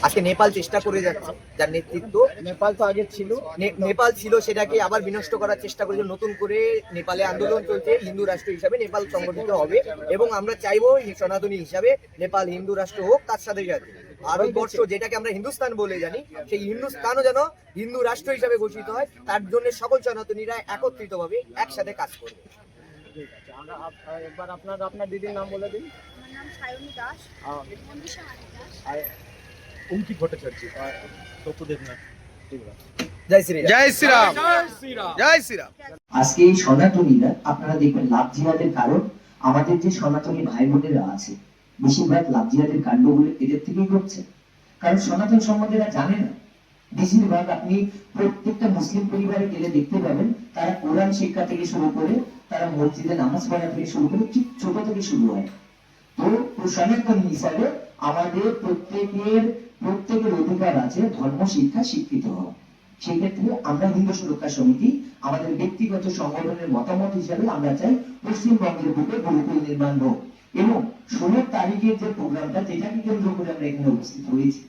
আজকে নেপাল চেষ্টা করে যাচ্ছে, যার নেতৃত্ব নেপাল তো আগে ছিল, নেপাল ছিল, সেটাকে আবার বিনষ্ট করার চেষ্টা করেছে। নতুন করে নেপালে আন্দোলন চলছে, হিন্দু রাষ্ট্র হিসাবে নেপাল সংগঠিত হবে এবং আমরা চাইবো সনাতনী হিসাবে নেপাল হিন্দু রাষ্ট্র হোক। তার সাথে সাথে ভারতবর্ষ, যেটাকে আমরা হিন্দুস্তান বলে জানি, সেই হিন্দুস্তানও যেন হিন্দু রাষ্ট্র হিসাবে ঘোষিত হয়। তার জন্য সকল সনাতনীরা একত্রিতভাবে একসাথে কাজ করবে। ঠিক আছে। আমরা একবার আপনার দিদির নাম বলে দিন। আমার নাম সায়নী দাস, মনীষা মানিক দাস। আর অঙ্কিত ভট্টাচার্য আর তপুদেব নাথ। ঠিক আছে। জয় শ্রী রাম। জয় শ্রীরাম, জয় শ্রীরাম। আজকে এই সনাতনীরা আপনারা দেখবেন লাভ জিহাদের কারণ আমাদের যে সনাতনী ভাই বোনেরা আছে বেশিরভাগ লাভ জিহাদের কাণ্ডগুলো এদের থেকেই ঘটছে। কারণ সনাতন সম্বন্ধে এরা জানে না। বেশিরভাগ আপনি প্রত্যেকটা মুসলিম পরিবারে গেলে দেখতে পাবেন তারা কোরআন শিক্ষা থেকে শুরু করে তারা মসজিদে নামাজ পড়া থেকে শুরু করে ঠিক ছোট থেকে শুরু হয়। তো সনাতনী হিসাবে আমাদের প্রত্যেকের অধিকার আছে ধর্ম শিক্ষা শিক্ষিত হওয়া। সেই ক্ষেত্রে আমরা হিন্দু সুরক্ষা সমিতি আমাদের ব্যক্তিগত সংগঠনের মতামত হিসাবে আমরা চাই পশ্চিমবঙ্গের বুকে গুরুকুল নির্মাণ হোক এবং 16 তারিখের যে প্রোগ্রামটা যেটাকে কেন্দ্র করে আমরা এখানে উপস্থিত হয়েছি